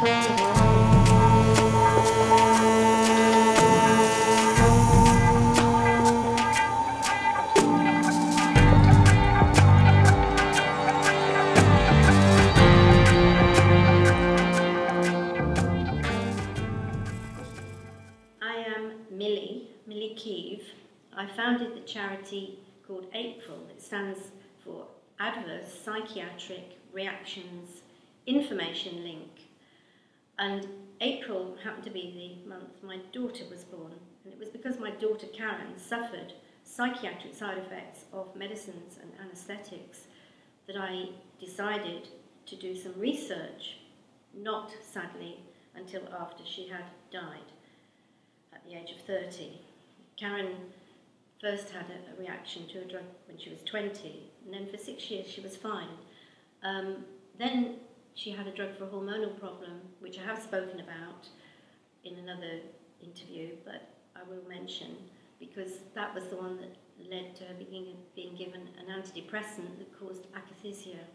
Millie Kieve. I founded the charity called April. It stands for Adverse Psychiatric Reactions Information Link. And April happened to be the month my daughter was born. And it was because my daughter Karen suffered psychiatric side effects of medicines and anaesthetics that I decided to do some research, not sadly until after she had died at the age of 30. Karen first had a reaction to a drug when she was 20, and then for 6 years she was fine. Then she had a drug for a hormonal problem, which I have spoken about in another interview, but I will mention, because that was the one that led to her being given an antidepressant that caused akathisia,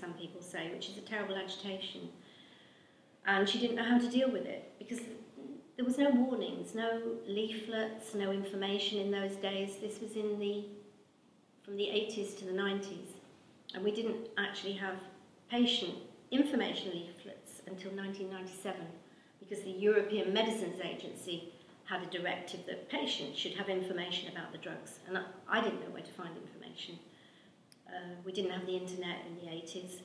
some people say, which is a terrible agitation. And she didn't know how to deal with it, because there was no warnings, no leaflets, no information in those days. This was from the 80s to the 90s, and we didn't actually have patient information leaflets until 1997, because the European Medicines Agency had a directive that patients should have information about the drugs, and I didn't know where to find information. We didn't have the internet in the 80s,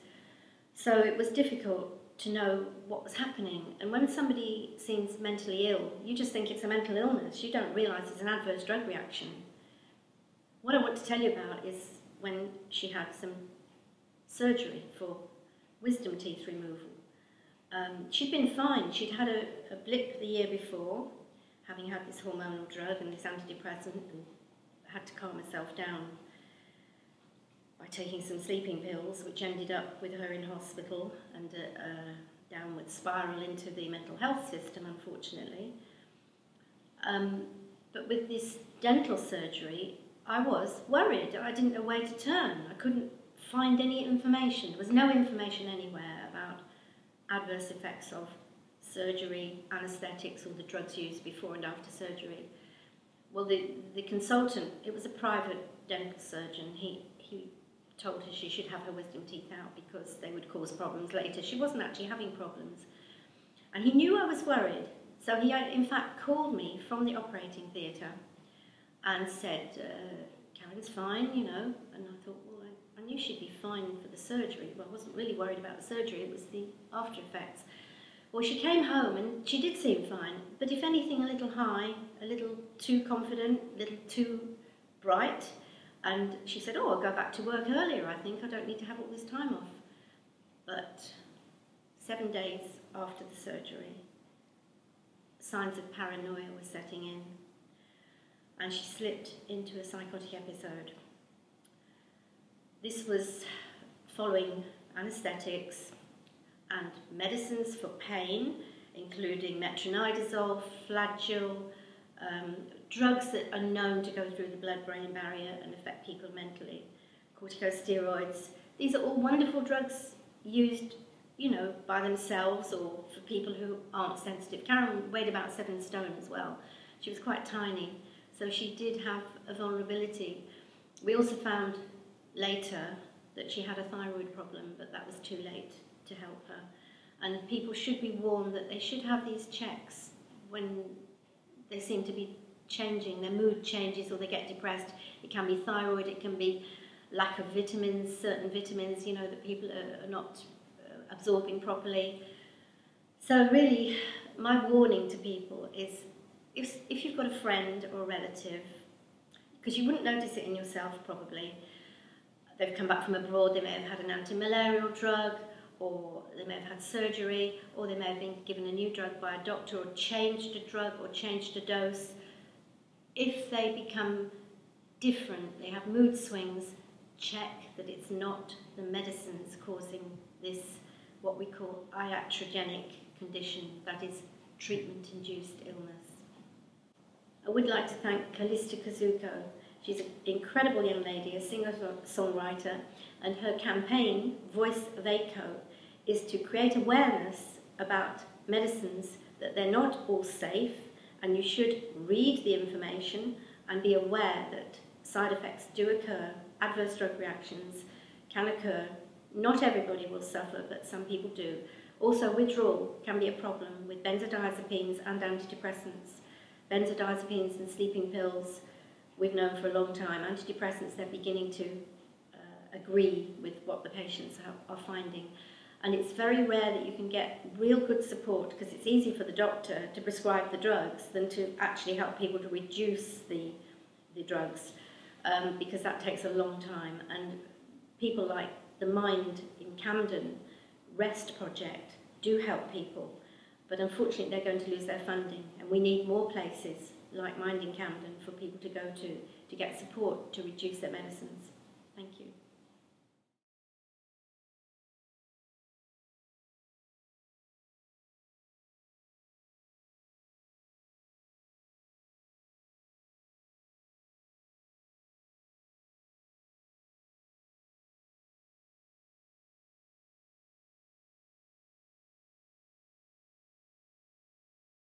so it was difficult to know what was happening. And when somebody seems mentally ill, you just think it's a mental illness. You don't realise it's an adverse drug reaction. What I want to tell you about is when she had some surgery for wisdom teeth removal. She'd been fine. She'd had a blip the year before, having had this hormonal drug and this antidepressant, and had to calm herself down by taking some sleeping pills, which ended up with her in hospital and a downward spiral into the mental health system, unfortunately. But with this dental surgery, I was worried. I didn't know where to turn. I couldn't find any information. There was no information anywhere about adverse effects of surgery, anaesthetics, or the drugs used before and after surgery. Well, the consultant, it was a private dental surgeon, he told her she should have her wisdom teeth out because they would cause problems later. She wasn't actually having problems. And he knew I was worried, so he in fact called me from the operating theatre and said, Karen's fine, you know. And I thought, well, I knew she'd be fine for the surgery, but I wasn't really worried about the surgery, it was the after effects. Well, she came home and she did seem fine, but if anything, a little high, a little too confident, a little too bright. And she said, oh, I'll go back to work earlier, I think. I don't need to have all this time off. But 7 days after the surgery, signs of paranoia were setting in, and she slipped into a psychotic episode. This was following anaesthetics and medicines for pain, including metronidazole, Flagyl, drugs that are known to go through the blood-brain barrier and affect people mentally, corticosteroids. These are all wonderful drugs used, you know, by themselves or for people who aren't sensitive. Karen weighed about 7 stone as well. She was quite tiny, so she did have a vulnerability. We also found later that she had a thyroid problem, but that was too late to help her. And people should be warned that they should have these checks when they seem to be changing, their mood changes or they get depressed. It can be thyroid, it can be lack of vitamins, certain vitamins, you know, that people are not absorbing properly. So really, my warning to people is, if you've got a friend or a relative, because you wouldn't notice it in yourself probably, they've come back from abroad, they may have had an anti-malarial drug, or they may have had surgery, or they may have been given a new drug by a doctor, or changed a drug, or changed a dose. If they become different, they have mood swings, check that it's not the medicines causing this, what we call iatrogenic condition, that is treatment-induced illness. I would like to thank Callista Kazuko. She's an incredible young lady, a singer-songwriter, and her campaign, Voice of Aiko, is to create awareness about medicines, that they're not all safe, and you should read the information and be aware that side effects do occur, adverse drug reactions can occur. Not everybody will suffer, but some people do. Also, withdrawal can be a problem with benzodiazepines and antidepressants. Benzodiazepines and sleeping pills we've known for a long time. Antidepressants, they're beginning to agree with what the patients are finding. And it's very rare that you can get real good support, because it's easy for the doctor to prescribe the drugs than to actually help people to reduce the drugs, because that takes a long time. And people like the Mind in Camden Rest Project do help people, but unfortunately they're going to lose their funding, and we need more places like Mind in Camden for people to go to get support to reduce their medicines. Thank you.